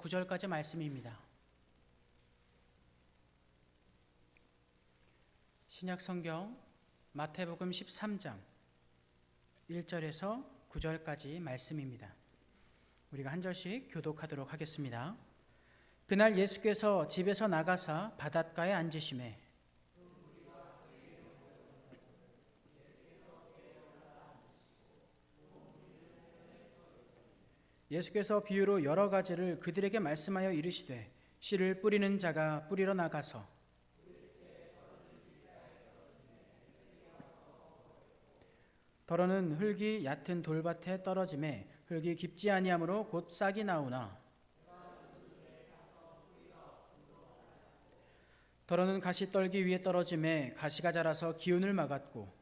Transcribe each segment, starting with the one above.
9절까지 말씀입니다. 신약 성경 마태복음 13장 1절에서 9절까지 말씀입니다. 우리가 한 절씩 교독하도록 하겠습니다. 그날 예수께서 집에서 나가사 바닷가에 앉으시매 예수께서 비유로 여러 가지를 그들에게 말씀하여 이르시되 씨를 뿌리는 자가 뿌리러 나가서 더러는 흙이 얕은 돌밭에 떨어짐에 흙이 깊지 아니하므로 곧 싹이 나오나 더러는 가시떨기 위에 떨어짐에 가시가 자라서 기운을 막았고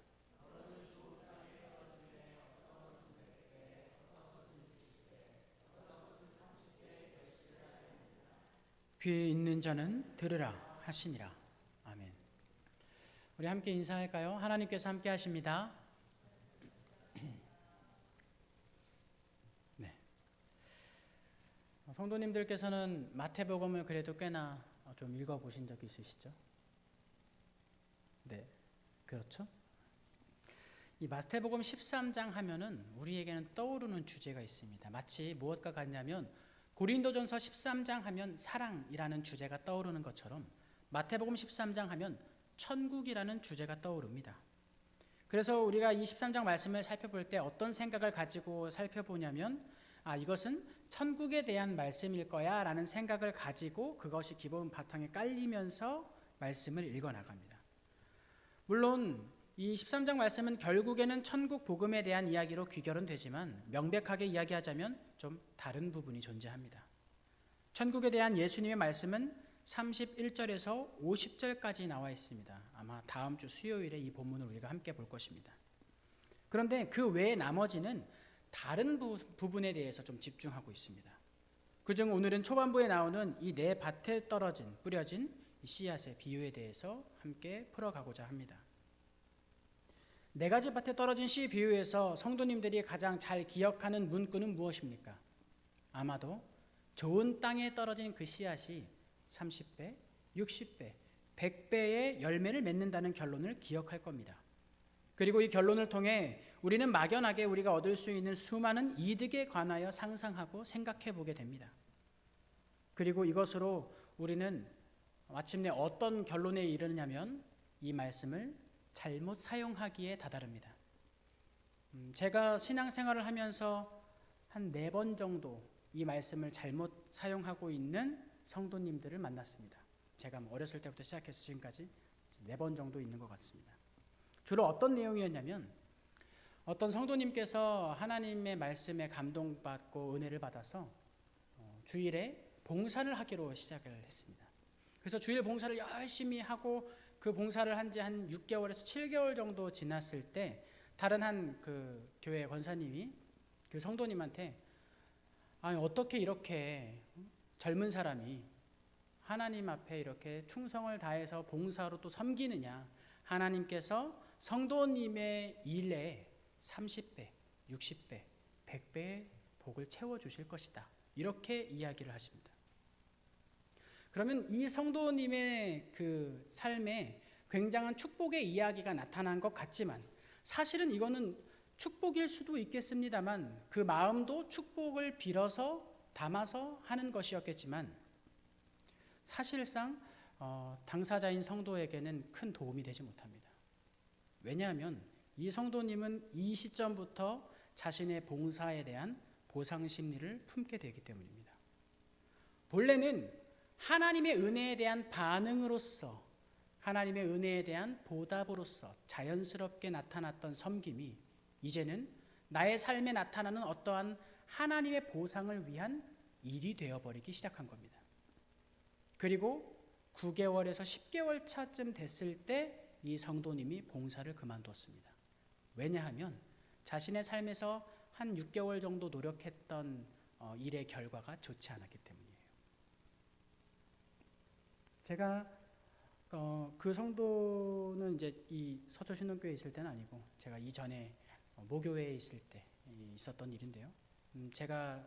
귀 있는 자는 들으라 하시니라. 아멘. 우리 함께 인사할까요? 하나님께서 함께 하십니다. 네. 성도님들께서는 마태복음을 그래도 꽤나 좀 읽어보신 적이 있으시죠? 네, 그렇죠? 이 마태복음 13장 하면은 우리에게는 떠오르는 주제가 있습니다. 마치 무엇과 같냐면 고린도전서 13장 하면 사랑이라는 주제가 떠오르는 것처럼 마태복음 13장 하면 천국이라는 주제가 떠오릅니다. 그래서 우리가 이 13장 말씀을 살펴볼 때 어떤 생각을 가지고 살펴보냐면 이것은 천국에 대한 말씀일 거야 라는 생각을 가지고 그것이 기본 바탕에 깔리면서 말씀을 읽어나갑니다. 물론 이 13장 말씀은 결국에는 천국 복음에 대한 이야기로 귀결은 되지만 명백하게 이야기하자면 좀 다른 부분이 존재합니다. 천국에 대한 예수님의 말씀은 31절에서 50절까지 나와 있습니다. 아마 다음 주 수요일에 이 본문을 우리가 함께 볼 것입니다. 그런데 그 외의 나머지는 다른 부분에 대해서 좀 집중하고 있습니다. 그중 오늘은 초반부에 나오는 이 내 밭에 뿌려진 이 씨앗의 비유에 대해서 함께 풀어가고자 합니다. 네 가지 밭에 떨어진 씨 비유에서 성도님들이 가장 잘 기억하는 문구는 무엇입니까? 아마도 좋은 땅에 떨어진 그 씨앗이 30배, 60배, 100배의 열매를 맺는다는 결론을 기억할 겁니다. 그리고 이 결론을 통해 우리는 막연하게 우리가 얻을 수 있는 수많은 이득에 관하여 상상하고 생각해 보게 됩니다. 그리고 이것으로 우리는 마침내 어떤 결론에 이르느냐면 이 말씀을 잘못 사용하기에 다다릅니다. 제가 신앙생활을 하면서 한 4번 정도 이 말씀을 잘못 사용하고 있는 성도님들을 만났습니다. 제가 어렸을 때부터 시작해서 지금까지 4번 정도 있는 것 같습니다. 주로 어떤 내용이었냐면 어떤 성도님께서 하나님의 말씀에 감동받고 은혜를 받아서 주일에 봉사를 하기로 시작을 했습니다. 그래서 주일 봉사를 열심히 하고 그 봉사를 한 지 한 6개월에서 7개월 정도 지났을 때 다른 한 그 교회 권사님이 그 성도님한테 어떻게 이렇게 젊은 사람이 하나님 앞에 이렇게 충성을 다해서 봉사로 또 섬기느냐, 하나님께서 성도님의 일에 30배, 60배, 100배의 복을 채워주실 것이다, 이렇게 이야기를 하십니다. 그러면 이 성도님의 그 삶에 굉장한 축복의 이야기가 나타난 것 같지만 사실은 이거는 축복일 수도 있겠습니다만 그 마음도 축복을 빌어서 담아서 하는 것이었겠지만 사실상 당사자인 성도에게는 큰 도움이 되지 못합니다. 왜냐하면 이 성도님은 이 시점부터 자신의 봉사에 대한 보상 심리를 품게 되기 때문입니다. 본래는 하나님의 은혜에 대한 반응으로서, 하나님의 은혜에 대한 보답으로서 자연스럽게 나타났던 섬김이 이제는 나의 삶에 나타나는 어떠한 하나님의 보상을 위한 일이 되어버리기 시작한 겁니다. 그리고 9개월에서 10개월 차쯤 됐을 때 이 성도님이 봉사를 그만두었습니다. 왜냐하면 자신의 삶에서 한 6개월 정도 노력했던 일의 결과가 좋지 않았기 때문이에요. 제가 그 성도는 이제 이 서초신동교회에 있을 때는 아니고 제가 이전에 모교회에 있을 때 있었던 일인데요. 제가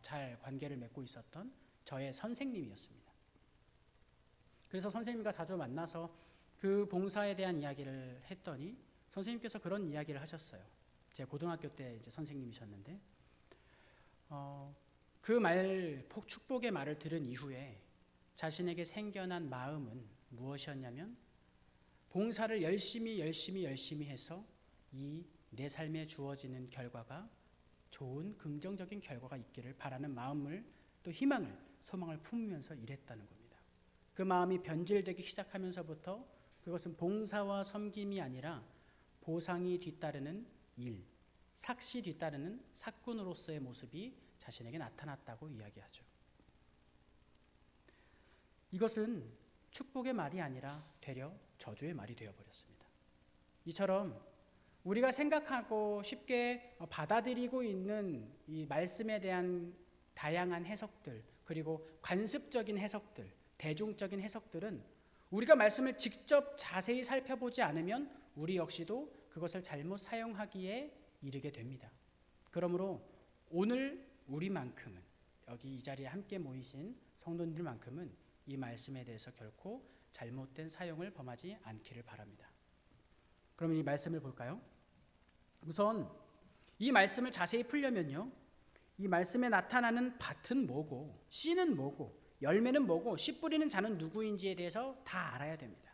잘 관계를 맺고 있었던 저의 선생님이었습니다. 그래서 선생님과 자주 만나서 그 봉사에 대한 이야기를 했더니 선생님께서 그런 이야기를 하셨어요. 제 고등학교 때 이제 선생님이셨는데 그 축복의 말을 들은 이후에 자신에게 생겨난 마음은 무엇이었냐면 봉사를 열심히 해서 이 내 삶에 주어지는 결과가 좋은 긍정적인 결과가 있기를 바라는 마음을 또 희망을 소망을 품으면서 일했다는 겁니다. 그 마음이 변질되기 시작하면서부터 그것은 봉사와 섬김이 아니라 보상이 뒤따르는 일, 삭시 뒤따르는 사꾼으로서의 모습이 자신에게 나타났다고 이야기하죠. 이것은 축복의 말이 아니라 되려 저주의 말이 되어버렸습니다. 이처럼 우리가 생각하고 쉽게 받아들이고 있는 이 말씀에 대한 다양한 해석들, 그리고 관습적인 해석들, 대중적인 해석들은 우리가 말씀을 직접 자세히 살펴보지 않으면 우리 역시도 그것을 잘못 사용하기에 이르게 됩니다. 그러므로 오늘 우리만큼은, 여기 이 자리에 함께 모이신 성도님들만큼은 이 말씀에 대해서 결코 잘못된 사용을 범하지 않기를 바랍니다. 그럼 이 말씀을 볼까요? 우선 이 말씀을 자세히 풀려면요, 이 말씀에 나타나는 밭은 뭐고, 씨는 뭐고, 열매는 뭐고, 씨 뿌리는 자는 누구인지에 대해서 다 알아야 됩니다.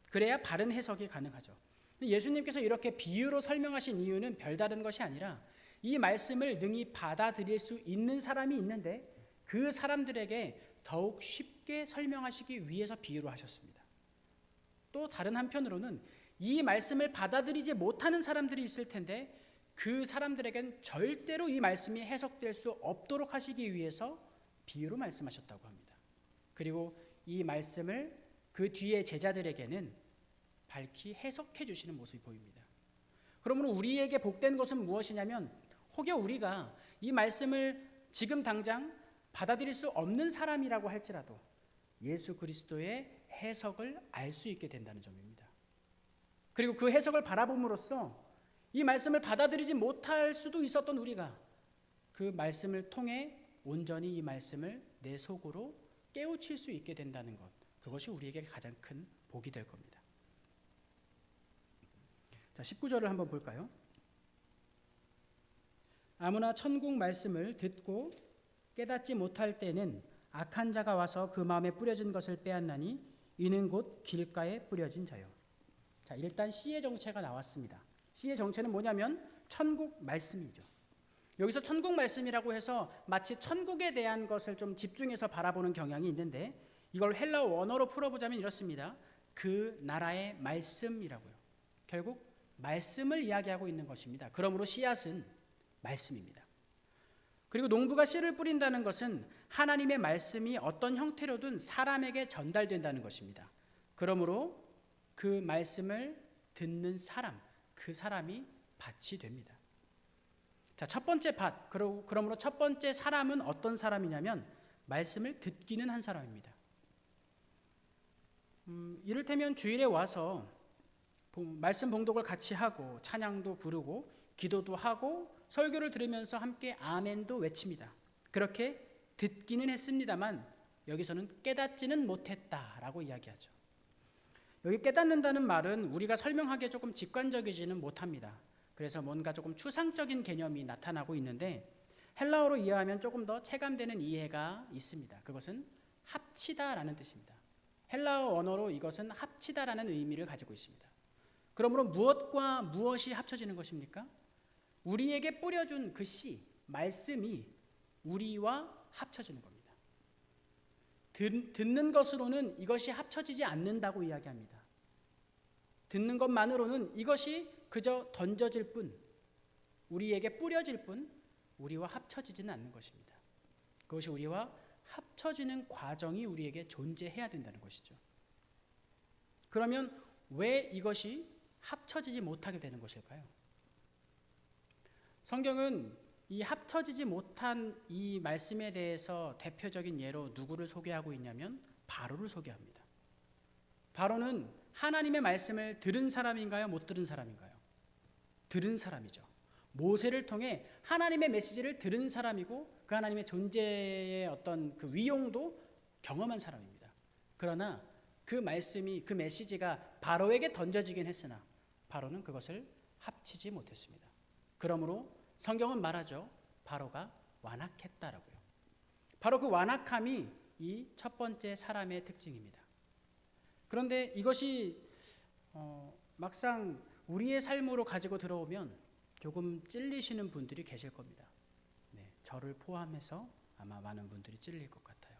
그래야 바른 해석이 가능하죠. 예수님께서 이렇게 비유로 설명하신 이유는 별다른 것이 아니라 이 말씀을 능히 받아들일 수 있는 사람이 있는데 그 사람들에게 더욱 쉽게 설명하시기 위해서 비유로 하셨습니다. 또 다른 한편으로는 이 말씀을 받아들이지 못하는 사람들이 있을 텐데 그 사람들에겐 절대로 이 말씀이 해석될 수 없도록 하시기 위해서 비유로 말씀하셨다고 합니다. 그리고 이 말씀을 그 뒤에 제자들에게는 밝히 해석해 주시는 모습이 보입니다. 그러므로 우리에게 복된 것은 무엇이냐면 혹여 우리가 이 말씀을 지금 당장 받아들일 수 없는 사람이라고 할지라도 예수 그리스도의 해석을 알 수 있게 된다는 점입니다. 그리고 그 해석을 바라봄으로써 이 말씀을 받아들이지 못할 수도 있었던 우리가 그 말씀을 통해 온전히 이 말씀을 내 속으로 깨우칠 수 있게 된다는 것, 그것이 우리에게 가장 큰 복이 될 겁니다. 자, 19절을 한번 볼까요? 아무나 천국 말씀을 듣고 깨닫지 못할 때는 악한 자가 와서 그 마음에 뿌려진 것을 빼앗나니 이는 곧 길가에 뿌려진 자요. 자, 일단 씨의 정체가 나왔습니다. 씨의 정체는 뭐냐면 천국 말씀이죠. 여기서 천국 말씀이라고 해서 마치 천국에 대한 것을 좀 집중해서 바라보는 경향이 있는데 이걸 헬라어 원어로 풀어보자면 이렇습니다. 그 나라의 말씀이라고요. 결국 말씀을 이야기하고 있는 것입니다. 그러므로 씨앗은 말씀입니다. 그리고 농부가 씨를 뿌린다는 것은 하나님의 말씀이 어떤 형태로든 사람에게 전달된다는 것입니다. 그러므로 그 말씀을 듣는 사람, 그 사람이 밭이 됩니다. 자, 첫 번째 밭, 그러므로 첫 번째 사람은 어떤 사람이냐면 말씀을 듣기는 한 사람입니다. 이를테면 주일에 와서 말씀 봉독을 같이 하고 찬양도 부르고 기도도 하고 설교를 들으면서 함께 아멘도 외칩니다. 그렇게 듣기는 했습니다만 여기서는 깨닫지는 못했다라고 이야기하죠. 여기 깨닫는다는 말은 우리가 설명하기에 조금 직관적이지는 못합니다. 그래서 뭔가 조금 추상적인 개념이 나타나고 있는데 헬라어로 이해하면 조금 더 체감되는 이해가 있습니다. 그것은 합치다라는 뜻입니다. 헬라어 언어로 이것은 합치다라는 의미를 가지고 있습니다. 그러므로 무엇과 무엇이 합쳐지는 것입니까? 우리에게 뿌려준 그 씨, 말씀이 우리와 합쳐지는 겁니다. 듣는 것으로는 이것이 합쳐지지 않는다고 이야기합니다. 듣는 것만으로는 이것이 그저 던져질 뿐, 우리에게 뿌려질 뿐 우리와 합쳐지지는 않는 것입니다. 그것이 우리와 합쳐지는 과정이 우리에게 존재해야 된다는 것이죠. 그러면 왜 이것이 합쳐지지 못하게 되는 것일까요? 성경은 이 합쳐지지 못한 이 말씀에 대해서 대표적인 예로 누구를 소개하고 있냐면 바로를 소개합니다. 바로는 하나님의 말씀을 들은 사람인가요? 못 들은 사람인가요? 들은 사람이죠. 모세를 통해 하나님의 메시지를 들은 사람이고 그 하나님의 존재의 어떤 그 위용도 경험한 사람입니다. 그러나 그 말씀이, 그 메시지가 바로에게 던져지긴 했으나 바로는 그것을 합치지 못했습니다. 그러므로 성경은 말하죠. 바로가 완악했다라고요. 바로 그 완악함이 이 첫 번째 사람의 특징입니다. 그런데 이것이 막상 우리의 삶으로 가지고 들어오면 조금 찔리시는 분들이 계실 겁니다. 네, 저를 포함해서 아마 많은 분들이 찔릴 것 같아요.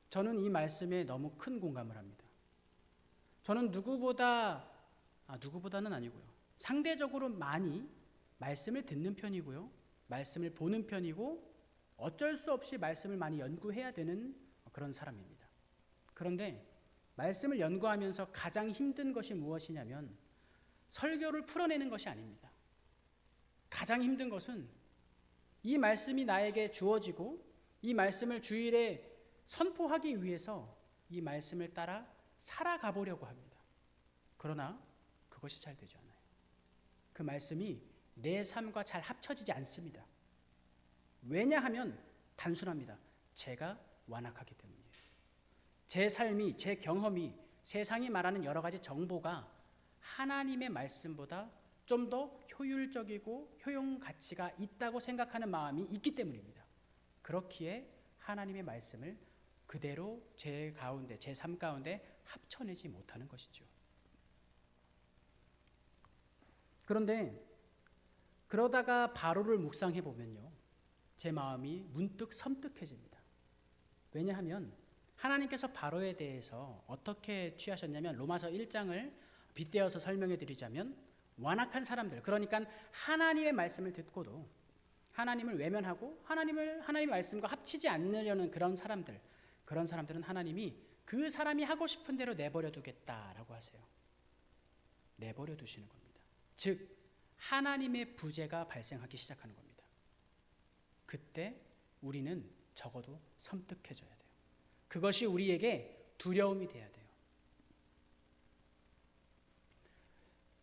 저는 이 말씀에 너무 큰 공감을 합니다. 저는 누구보다는 아니고요. 상대적으로 많이 말씀을 듣는 편이고요. 말씀을 보는 편이고 어쩔 수 없이 말씀을 많이 연구해야 되는 그런 사람입니다. 그런데 말씀을 연구하면서 가장 힘든 것이 무엇이냐면 설교를 풀어내는 것이 아닙니다. 가장 힘든 것은 이 말씀이 나에게 주어지고 이 말씀을 주일에 선포하기 위해서 이 말씀을 따라 살아가 보려고 합니다. 그러나 그것이 잘 되지 않아요. 그 말씀이 내 삶과 잘 합쳐지지 않습니다. 왜냐하면 단순합니다. 제가 완악하기 때문이에요. 제 삶이, 제 경험이, 세상이 말하는 여러 가지 정보가 하나님의 말씀보다 좀 더 효율적이고 효용 가치가 있다고 생각하는 마음이 있기 때문입니다. 그렇기에 하나님의 말씀을 그대로 제 가운데, 제 삶 가운데 합쳐내지 못하는 것이죠. 그런데 그러다가 바로를 묵상해 보면요, 제 마음이 문득 섬뜩해집니다. 왜냐하면 하나님께서 바로에 대해서 어떻게 취하셨냐면 로마서 1장을 빗대어서 설명해 드리자면 완악한 사람들, 그러니까 하나님의 말씀을 듣고도 하나님을 외면하고 하나님의 말씀과 합치지 않으려는 그런 사람들은 하나님이 그 사람이 하고 싶은 대로 내버려 두겠다라고 하세요. 내버려 두시는 겁니다. 즉 하나님의 부재가 발생하기 시작하는 겁니다. 그때 우리는 적어도 섬뜩해져야 돼요. 그것이 우리에게 두려움이 돼야 돼요.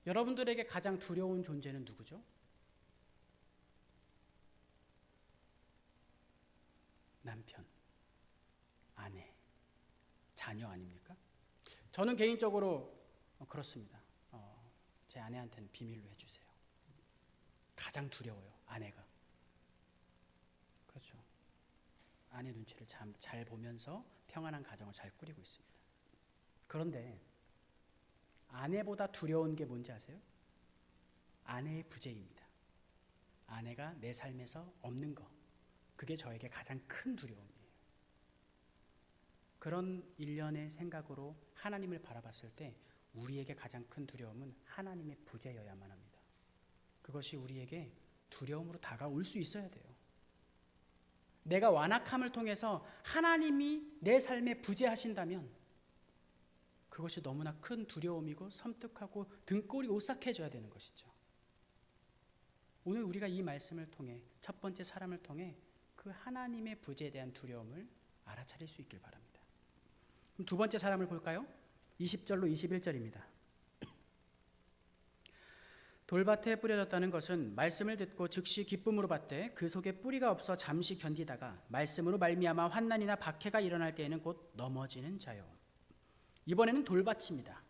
여러분들에게 가장 두려운 존재는 누구죠? 남편, 아내, 자녀 아닙니까? 저는 개인적으로 그렇습니다. 제 아내한테는 비밀로 해주세요. 가장 두려워요, 아내가. 그렇죠. 아내 눈치를 잘 보면서 평안한 가정을 잘 꾸리고 있습니다. 그런데 아내보다 두려운 게 뭔지 아세요? 아내의 부재입니다. 아내가 내 삶에서 없는 거, 그게 저에게 가장 큰 두려움이에요. 그런 일련의 생각으로 하나님을 바라봤을 때 우리에게 가장 큰 두려움은 하나님의 부재여야만 합니다. 그것이 우리에게 두려움으로 다가올 수 있어야 돼요. 내가 완악함을 통해서 하나님이 내 삶에 부재하신다면 그것이 너무나 큰 두려움이고 섬뜩하고 등골이 오싹해져야 되는 것이죠. 오늘 우리가 이 말씀을 통해 첫 번째 사람을 통해 그 하나님의 부재에 대한 두려움을 알아차릴 수 있길 바랍니다. 그럼 두 번째 사람을 볼까요? 20절로 21절입니다. 돌밭에 뿌려졌다는 것은 말씀을 듣고 즉시 기쁨으로 받되 그 속에 뿌리가 없어 잠시 견디다가 말씀으로 말미암아 환난이나 박해가 일어날 때에는 곧 넘어지는 자요. 이번에는 돌밭입니다.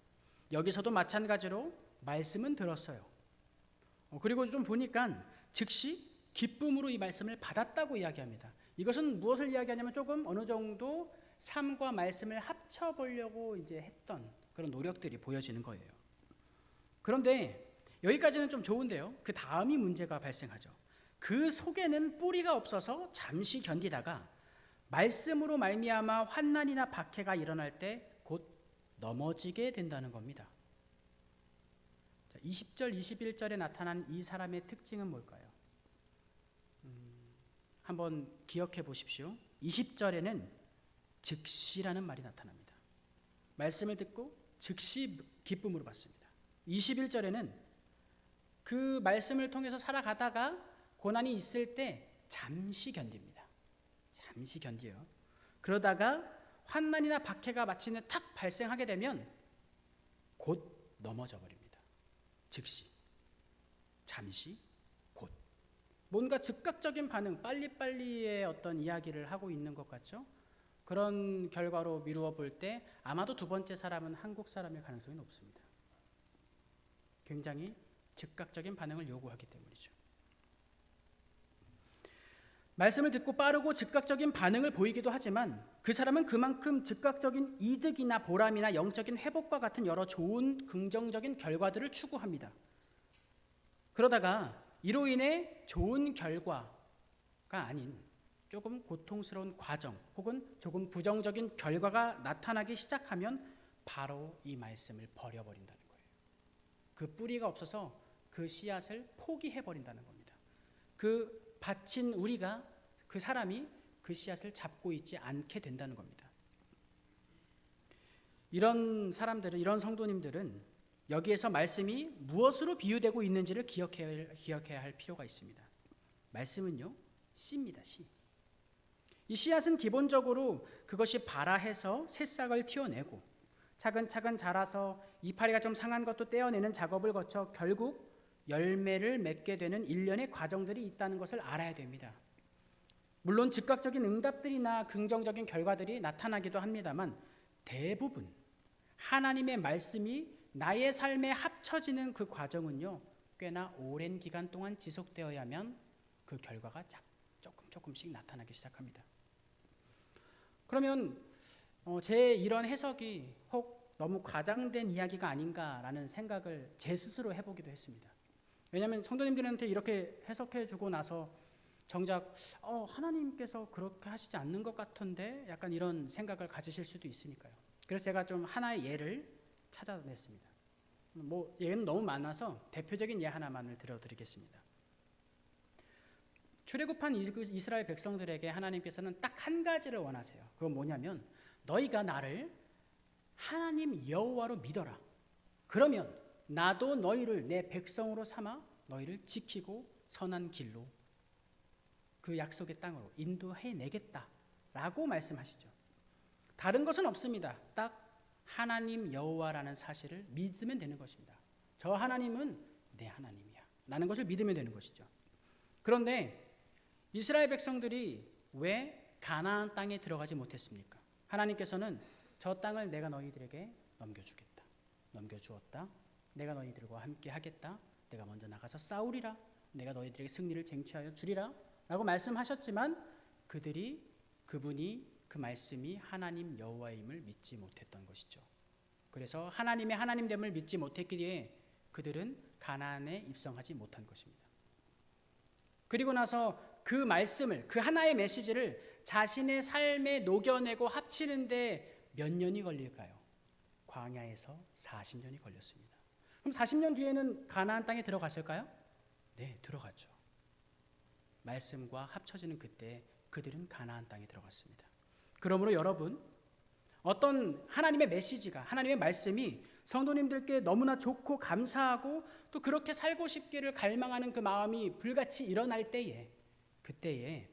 여기서도 마찬가지로 말씀은 들었어요. 그리고 좀 보니까 즉시 기쁨으로 이 말씀을 받았다고 이야기합니다. 이것은 무엇을 이야기하냐면 조금 어느 정도 삶과 말씀을 합쳐보려고 이제 했던 그런 노력들이 보여지는 거예요. 그런데 여기까지는 좀 좋은데요. 그 다음이 문제가 발생하죠. 그 속에는 뿌리가 없어서 잠시 견디다가 말씀으로 말미암아 환난이나 박해가 일어날 때 곧 넘어지게 된다는 겁니다. 20절, 21절에 나타난 이 사람의 특징은 뭘까요? 한번 기억해 보십시오. 20절에는 즉시라는 말이 나타납니다. 말씀을 듣고 즉시 기쁨으로 받습니다. 21절에는 그 말씀을 통해서 살아가다가 고난이 있을 때 잠시 견딥니다. 잠시 견디요. 그러다가 환난이나 박해가 마침내 탁 발생하게 되면 곧 넘어져 버립니다. 즉시, 잠시, 곧. 뭔가 즉각적인 반응, 빨리빨리의 어떤 이야기를 하고 있는 것 같죠? 그런 결과로 미루어 볼 때 아마도 두 번째 사람은 한국 사람일 가능성이 높습니다. 굉장히 즉각적인 반응을 요구하기 때문이죠. 말씀을 듣고 빠르고 즉각적인 반응을 보이기도 하지만 그 사람은 그만큼 즉각적인 이득이나 보람이나 영적인 회복과 같은 여러 좋은 긍정적인 결과들을 추구합니다. 그러다가 이로 인해 좋은 결과가 아닌 조금 고통스러운 과정 혹은 조금 부정적인 결과가 나타나기 시작하면 바로 이 말씀을 버려버린다는 거예요. 그 뿌리가 없어서 그 씨앗을 포기해버린다는 겁니다. 그 바친 우리가, 그 사람이 그 씨앗을 잡고 있지 않게 된다는 겁니다. 이런 사람들은, 이런 성도님들은 여기에서 말씀이 무엇으로 비유되고 있는지를 기억해야 할 필요가 있습니다. 말씀은요, 씨입니다. 씨. 이 씨앗은 기본적으로 그것이 발아해서 새싹을 틔워내고 차근차근 자라서 이파리가 좀 상한 것도 떼어내는 작업을 거쳐 결국 열매를 맺게 되는 일련의 과정들이 있다는 것을 알아야 됩니다. 물론 즉각적인 응답들이나 긍정적인 결과들이 나타나기도 합니다만 대부분 하나님의 말씀이 나의 삶에 합쳐지는 그 과정은요, 꽤나 오랜 기간 동안 지속되어야만 그 결과가 조금씩 나타나기 시작합니다. 그러면 제 이런 해석이 혹 너무 과장된 이야기가 아닌가라는 생각을 제 스스로 해보기도 했습니다. 왜냐하면 성도님들한테 이렇게 해석해 주고 나서 정작 하나님께서 그렇게 하시지 않는 것 같은데 약간 이런 생각을 가지실 수도 있으니까요. 그래서 제가 좀 하나의 예를 찾아냈습니다. 예는 너무 많아서 대표적인 예 하나만을 들어드리겠습니다. 출애굽한 이스라엘 백성들에게 하나님께서는 딱 한 가지를 원하세요. 그건 뭐냐면 너희가 나를 하나님 여호와로 믿어라. 그러면 나도 너희를 내 백성으로 삼아 너희를 지키고 선한 길로 그 약속의 땅으로 인도해내겠다라고 말씀하시죠. 다른 것은 없습니다. 딱 하나님 여호와라는 사실을 믿으면 되는 것입니다. 저 하나님은 내 하나님이야 라는 것을 믿으면 되는 것이죠. 그런데 이스라엘 백성들이 왜 가나안 땅에 들어가지 못했습니까? 하나님께서는 저 땅을 내가 너희들에게 넘겨주겠다, 넘겨주었다, 내가 너희들과 함께 하겠다, 내가 먼저 나가서 싸우리라, 내가 너희들에게 승리를 쟁취하여 주리라 라고 말씀하셨지만 그분이 그 말씀이 하나님 여호와임을 믿지 못했던 것이죠. 그래서 하나님의 하나님됨을 믿지 못했기에 그들은 가나안에 입성하지 못한 것입니다. 그리고 나서 그 말씀을, 그 하나의 메시지를 자신의 삶에 녹여내고 합치는데 몇 년이 걸릴까요? 광야에서 40년이 걸렸습니다. 그럼 40년 뒤에는 가나안 땅에 들어갔을까요? 네, 들어갔죠. 말씀과 합쳐지는 그때 그들은 가나안 땅에 들어갔습니다. 그러므로 여러분, 어떤 하나님의 메시지가, 하나님의 말씀이 성도님들께 너무나 좋고 감사하고 또 그렇게 살고 싶기를 갈망하는 그 마음이 불같이 일어날 때에, 그때에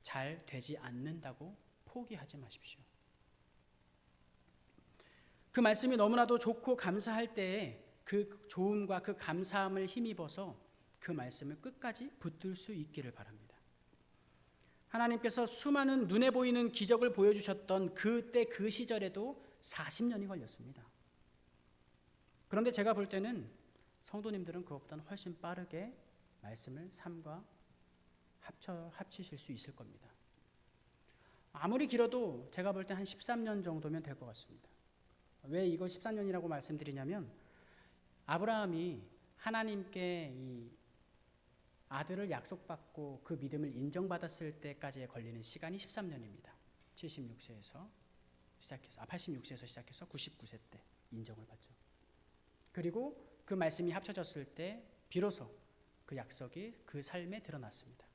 잘 되지 않는다고 포기하지 마십시오. 그 말씀이 너무나도 좋고 감사할 때에 그 좋음과 그 감사함을 힘입어서 그 말씀을 끝까지 붙들 수 있기를 바랍니다. 하나님께서 수많은 눈에 보이는 기적을 보여주셨던 그때 그 시절에도 40년이 걸렸습니다. 그런데 제가 볼 때는 성도님들은 그것보다는 훨씬 빠르게 말씀을 삶과 합치실 수 있을 겁니다. 아무리 길어도 제가 볼 때 한 13년 정도면 될 것 같습니다. 왜 이걸 13년이라고 말씀드리냐면 아브라함이 하나님께 이 아들을 약속받고 그 믿음을 인정받았을 때까지 걸리는 시간이 13년입니다. 86세에서 시작해서 99세 때 인정을 받죠. 그리고 그 말씀이 합쳐졌을 때 비로소 그 약속이 그 삶에 드러났습니다.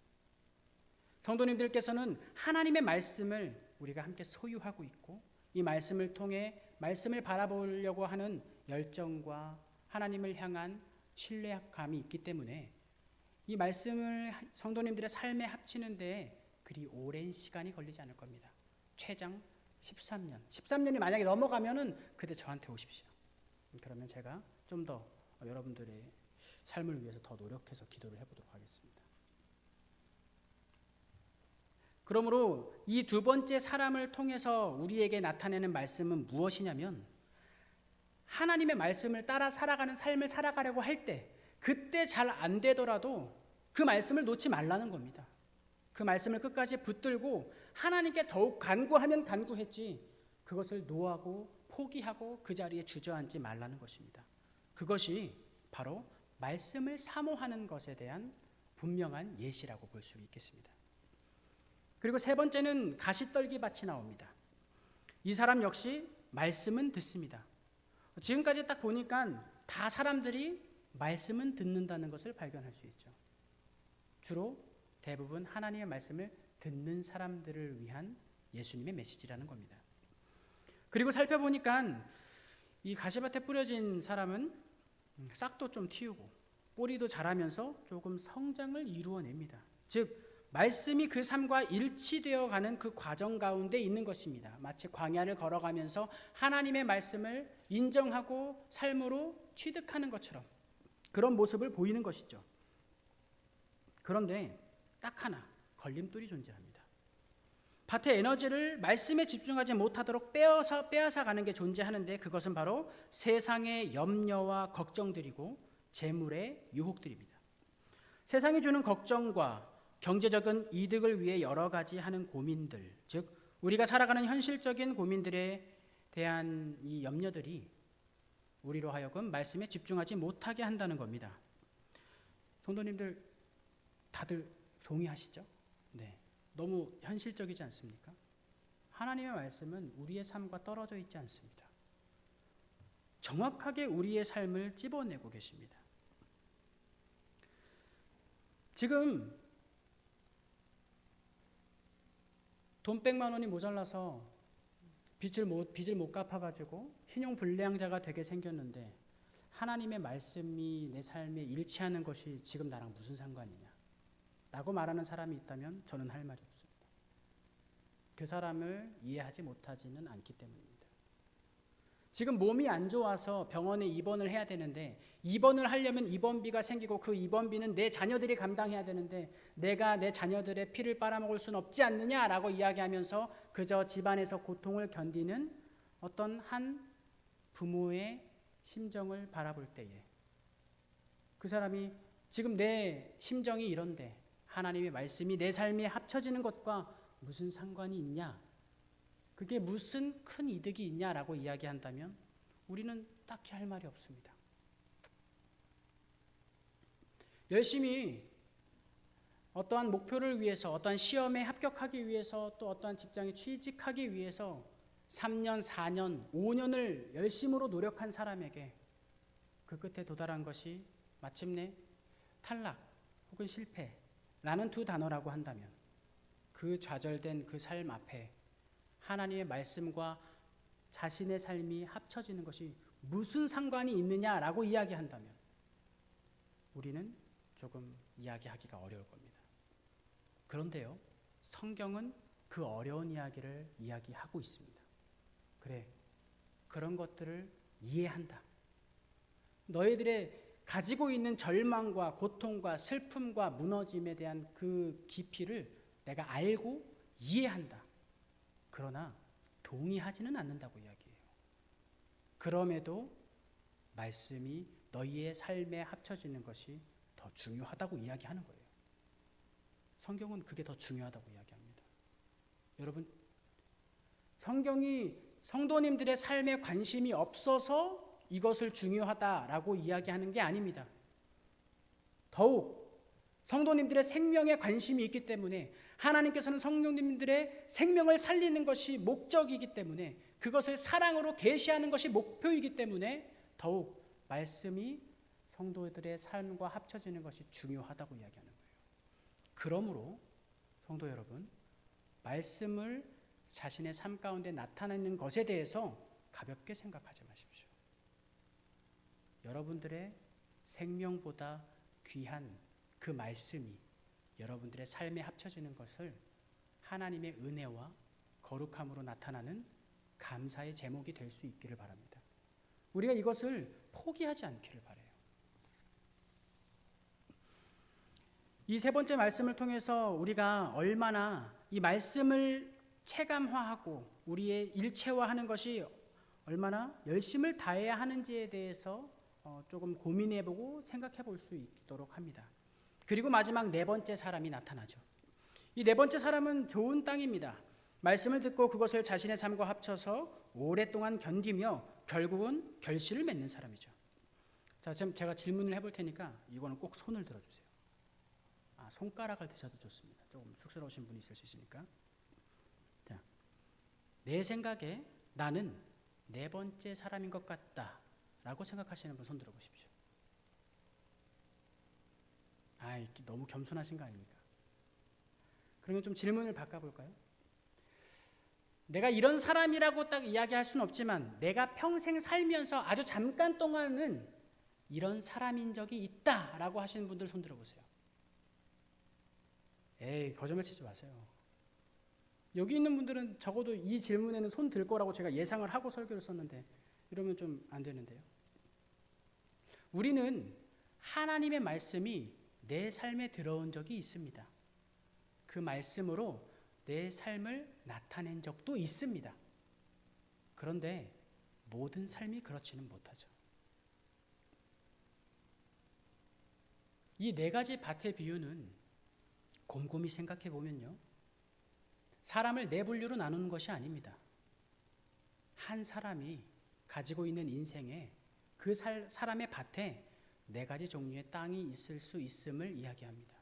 성도님들께서는 하나님의 말씀을 우리가 함께 소유하고 있고 이 말씀을 통해 말씀을 바라보려고 하는 열정과 하나님을 향한 신뢰감이 있기 때문에 이 말씀을 성도님들의 삶에 합치는 데 그리 오랜 시간이 걸리지 않을 겁니다. 최장 13년. 13년이 만약에 넘어가면은 그때 저한테 오십시오. 그러면 제가 좀 더 여러분들의 삶을 위해서 더 노력해서 기도를 해보도록 하겠습니다. 그러므로 이 두 번째 사람을 통해서 우리에게 나타내는 말씀은 무엇이냐면 하나님의 말씀을 따라 살아가는 삶을 살아가려고 할 때 그때 잘 안 되더라도 그 말씀을 놓지 말라는 겁니다. 그 말씀을 끝까지 붙들고 하나님께 더욱 간구하면 간구했지 그것을 노하고 포기하고 그 자리에 주저앉지 말라는 것입니다. 그것이 바로 말씀을 사모하는 것에 대한 분명한 예시라고 볼 수 있겠습니다. 그리고 세 번째는 가시떨기 밭이 나옵니다. 이 사람 역시 말씀은 듣습니다. 지금까지 딱 보니까 다 사람들이 말씀은 듣는다는 것을 발견할 수 있죠. 주로 대부분 하나님의 말씀을 듣는 사람들을 위한 예수님의 메시지라는 겁니다. 그리고 살펴보니까 이 가시밭에 뿌려진 사람은 싹도 좀 틔우고 뿌리도 자라면서 조금 성장을 이루어냅니다. 즉 말씀이 그 삶과 일치되어 가는 그 과정 가운데 있는 것입니다. 마치 광야를 걸어가면서 하나님의 말씀을 인정하고 삶으로 취득하는 것처럼 그런 모습을 보이는 것이죠. 그런데 딱 하나 걸림돌이 존재합니다. 밭의 에너지를 말씀에 집중하지 못하도록 빼앗아 가는 게 존재하는데 그것은 바로 세상의 염려와 걱정들이고 재물의 유혹들입니다. 세상이 주는 걱정과 경제적인 이득을 위해 여러 가지 하는 고민들, 즉 우리가 살아가는 현실적인 고민들에 대한 이 염려들이 우리로 하여금 말씀에 집중하지 못하게 한다는 겁니다. 성도님들 다들 동의하시죠? 네, 너무 현실적이지 않습니까? 하나님의 말씀은 우리의 삶과 떨어져 있지 않습니다. 정확하게 우리의 삶을 찝어내고 계십니다. 지금 돈 100만 원이 모자라서 빚을 못 갚아가지고 신용 불량자가 되게 생겼는데 하나님의 말씀이 내 삶에 일치하는 것이 지금 나랑 무슨 상관이냐 라고 말하는 사람이 있다면 저는 할 말이 없습니다. 그 사람을 이해하지 못하지는 않기 때문입니다. 지금 몸이 안 좋아서 병원에 입원을 해야 되는데 입원을 하려면 입원비가 생기고 그 입원비는 내 자녀들이 감당해야 되는데 내가 내 자녀들의 피를 빨아먹을 수는 없지 않느냐라고 이야기하면서 그저 집안에서 고통을 견디는 어떤 한 부모의 심정을 바라볼 때에 그 사람이 지금 내 심정이 이런데 하나님의 말씀이 내 삶에 합쳐지는 것과 무슨 상관이 있냐? 그게 무슨 큰 이득이 있냐라고 이야기한다면 우리는 딱히 할 말이 없습니다. 열심히 어떠한 목표를 위해서 어떠한 시험에 합격하기 위해서 또 어떠한 직장에 취직하기 위해서 3년, 4년, 5년을 열심으로 노력한 사람에게 그 끝에 도달한 것이 마침내 탈락 혹은 실패라는 두 단어라고 한다면 그 좌절된 그 삶 앞에 하나님의 말씀과 자신의 삶이 합쳐지는 것이 무슨 상관이 있느냐라고 이야기한다면 우리는 조금 이야기하기가 어려울 겁니다. 그런데요, 성경은 그 어려운 이야기를 이야기하고 있습니다. 그래, 그런 것들을 이해한다. 너희들의 가지고 있는 절망과 고통과 슬픔과 무너짐에 대한 그 깊이를 내가 알고 이해한다. 그러나 동의하지는 않는다고 이야기해요. 그럼에도 말씀이 너희의 삶에 합쳐지는 것이 더 중요하다고 이야기하는 거예요. 성경은 그게 더 중요하다고 이야기합니다. 여러분, 성경이 성도님들의 삶에 관심이 없어서 이것을 중요하다라고 이야기하는 게 아닙니다. 더욱 성도님들의 생명에 관심이 있기 때문에 하나님께서는 성도님들의 생명을 살리는 것이 목적이기 때문에 그것을 사랑으로 계시하는 것이 목표이기 때문에 더욱 말씀이 성도들의 삶과 합쳐지는 것이 중요하다고 이야기하는 거예요. 그러므로 성도 여러분, 말씀을 자신의 삶 가운데 나타내는 것에 대해서 가볍게 생각하지 마십시오. 여러분들의 생명보다 귀한 그 말씀이 여러분들의 삶에 합쳐지는 것을 하나님의 은혜와 거룩함으로 나타나는 감사의 제목이 될 수 있기를 바랍니다. 우리가 이것을 포기하지 않기를 바라요. 이 세 번째 말씀을 통해서 우리가 얼마나 이 말씀을 체감화하고 우리의 일체화하는 것이 얼마나 열심을 다해야 하는지에 대해서 조금 고민해보고 생각해볼 수 있도록 합니다. 그리고 마지막 네 번째 사람이 나타나죠. 이 네 번째 사람은 좋은 땅입니다. 말씀을 듣고 그것을 자신의 삶과 합쳐서 오랫동안 견디며 결국은 결실을 맺는 사람이죠. 자, 지금 제가 질문을 해볼 테니까 이거는 꼭 손을 들어주세요. 손가락을 드셔도 좋습니다. 조금 쑥스러우신 분이 있을 수 있으니까. 자, 내 생각에 나는 네 번째 사람인 것 같다 라고 생각하시는 분 손 들어보십시오. 너무 겸손하신 거 아닙니까? 그러면 좀 질문을 바꿔볼까요? 내가 이런 사람이라고 딱 이야기할 수는 없지만 내가 평생 살면서 아주 잠깐 동안은 이런 사람인 적이 있다라고 하시는 분들 손 들어보세요. 거짓말 치지 마세요. 여기 있는 분들은 적어도 이 질문에는 손 들 거라고 제가 예상을 하고 설교를 썼는데 이러면 좀 안 되는데요. 우리는 하나님의 말씀이 내 삶에 들어온 적이 있습니다. 그 말씀으로 내 삶을 나타낸 적도 있습니다. 그런데 모든 삶이 그렇지는 못하죠. 이 네 가지 밭의 비유는 곰곰이 생각해 보면요, 사람을 네 분류로 나누는 것이 아닙니다. 한 사람이 가지고 있는 인생에 그 사람의 밭에 네 가지 종류의 땅이 있을 수 있음을 이야기합니다.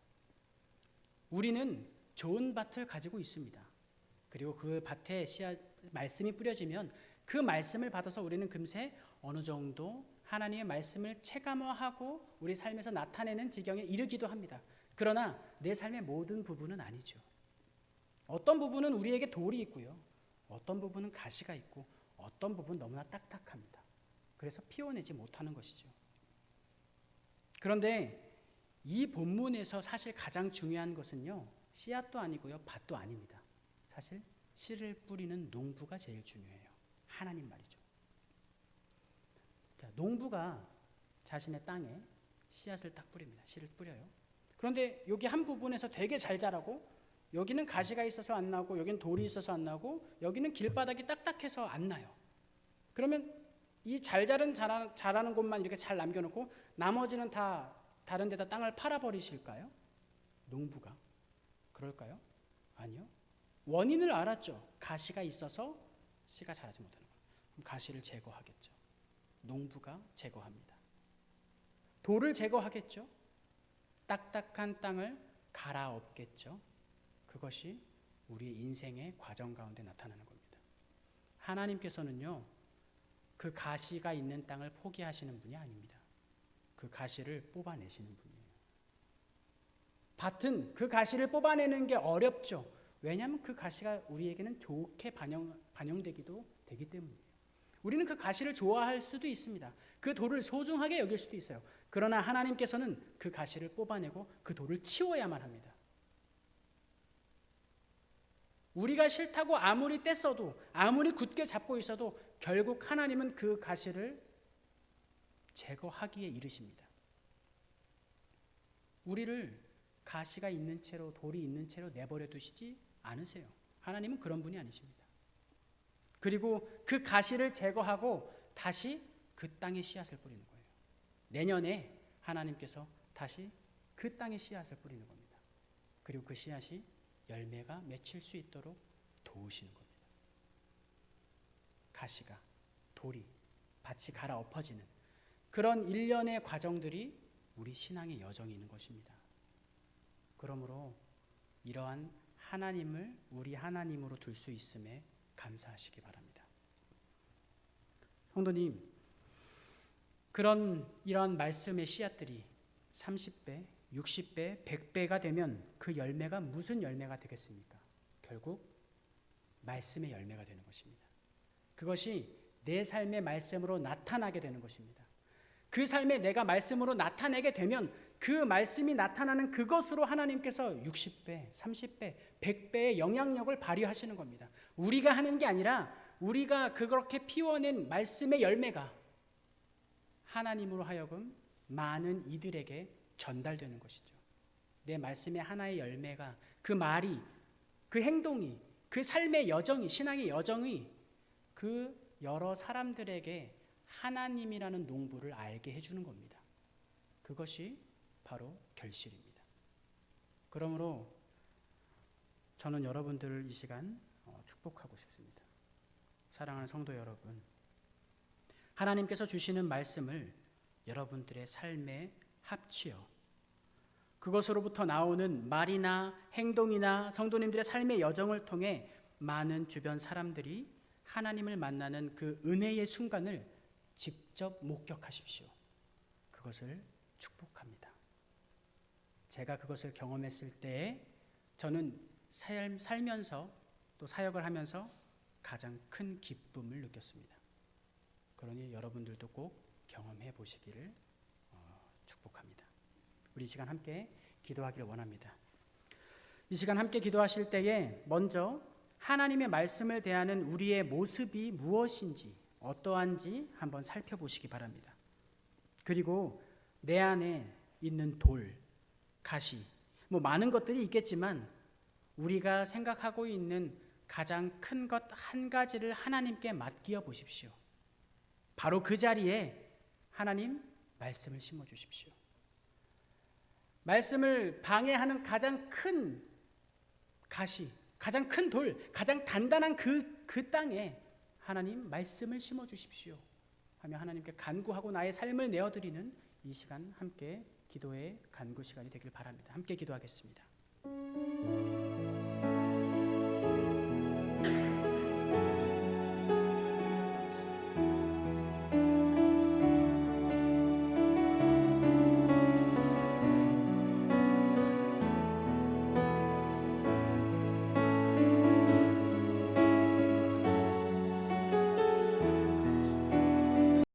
우리는 좋은 밭을 가지고 있습니다. 그리고 그 밭에 씨앗 말씀이 뿌려지면 그 말씀을 받아서 우리는 금세 어느 정도 하나님의 말씀을 체감화하고 우리 삶에서 나타내는 지경에 이르기도 합니다. 그러나 내 삶의 모든 부분은 아니죠. 어떤 부분은 우리에게 돌이 있고요, 어떤 부분은 가시가 있고, 어떤 부분은 너무나 딱딱합니다. 그래서 피워내지 못하는 것이죠. 그런데 이 본문에서 사실 가장 중요한 것은요, 씨앗도 아니고요, 밭도 아닙니다. 사실 씨를 뿌리는 농부가 제일 중요해요. 하나님 말이죠. 자, 농부가 자신의 땅에 씨앗을 딱 뿌립니다. 씨를 뿌려요. 그런데 여기 한 부분에서 되게 잘 자라고, 여기는 가시가 있어서 안 나고, 여기는 돌이 있어서 안 나고, 여기는 길바닥이 딱딱해서 안 나요. 그러면 이 잘 자라는 곳만 이렇게 잘 남겨놓고 나머지는 다 다른 데다 땅을 팔아버리실까요? 농부가 그럴까요? 아니요. 원인을 알았죠. 가시가 있어서 씨가 자라지 못하는 거예요. 그럼 가시를 제거하겠죠. 농부가 제거합니다. 돌을 제거하겠죠. 딱딱한 땅을 갈아엎겠죠. 그것이 우리 인생의 과정 가운데 나타나는 겁니다. 하나님께서는요, 그 가시가 있는 땅을 포기하시는 분이 아닙니다. 그 가시를 뽑아내시는 분이에요. 밭은 그 가시를 뽑아내는 게 어렵죠. 왜냐하면 그 가시가 우리에게는 좋게 반영되기도 되기 때문이에요. 우리는 그 가시를 좋아할 수도 있습니다. 그 돌을 소중하게 여길 수도 있어요. 그러나 하나님께서는 그 가시를 뽑아내고 그 돌을 치워야만 합니다. 우리가 싫다고 아무리 떼써도, 아무리 굳게 잡고 있어도 결국 하나님은 그 가시를 제거하기에 이르십니다. 우리를 가시가 있는 채로, 돌이 있는 채로 내버려 두시지 않으세요. 하나님은 그런 분이 아니십니다. 그리고 그 가시를 제거하고 다시 그 땅에 씨앗을 뿌리는 거예요. 내년에 하나님께서 다시 그 땅에 씨앗을 뿌리는 겁니다. 그리고 그 씨앗이 열매가 맺힐 수 있도록 도우시는 겁니다. 가시가, 돌이, 밭이 갈아엎어지는 그런 일련의 과정들이 우리 신앙의 여정이 있는 것입니다. 그러므로 이러한 하나님을 우리 하나님으로 둘 수 있음에 감사하시기 바랍니다. 성도님, 이러한 말씀의 씨앗들이 30배, 60배, 100배가 되면 그 열매가 무슨 열매가 되겠습니까? 결국 말씀의 열매가 되는 것입니다. 그것이 내 삶의 말씀으로 나타나게 되는 것입니다. 그 삶에 내가 말씀으로 나타내게 되면 그 말씀이 나타나는 그것으로 하나님께서 60배, 30배, 100배의 영향력을 발휘하시는 겁니다. 우리가 하는 게 아니라 우리가 그렇게 피워낸 말씀의 열매가 하나님으로 하여금 많은 이들에게 전달되는 것이죠. 내 말씀의 하나의 열매가, 그 말이 그 행동이, 그 삶의 여정이, 신앙의 여정이 그 여러 사람들에게 하나님이라는 농부를 알게 해주는 겁니다. 그것이 바로 결실입니다. 그러므로 저는 여러분들을 이 시간 축복하고 싶습니다. 사랑하는 성도 여러분, 하나님께서 주시는 말씀을 여러분들의 삶에 합치어 그것으로부터 나오는 말이나 행동이나 성도님들의 삶의 여정을 통해 많은 주변 사람들이 하나님을 만나는 그 은혜의 순간을 직접 목격하십시오. 그것을 축복합니다. 제가 그것을 경험했을 때에 저는 살면서 또 사역을 하면서 가장 큰 기쁨을 느꼈습니다. 그러니 여러분들도 꼭 경험해 보시기를 축복합니다. 우리 이 시간 함께 기도하기를 원합니다. 이 시간 함께 기도하실 때에 먼저 하나님의 말씀을 대하는 우리의 모습이 무엇인지, 어떠한지 한번 살펴보시기 바랍니다. 그리고 내 안에 있는 돌, 가시, 많은 것들이 있겠지만 우리가 생각하고 있는 가장 큰 것 한 가지를 하나님께 맡겨 보십시오. 바로 그 자리에 하나님 말씀을 심어 주십시오. 말씀을 방해하는 가장 큰 가시, 가장 큰 돌, 가장 단단한 그 땅에 하나님 말씀을 심어 주십시오 하며 하나님께 간구하고 나의 삶을 내어드리는 이 시간 함께 기도의 간구 시간이 되길 바랍니다. 함께 기도하겠습니다.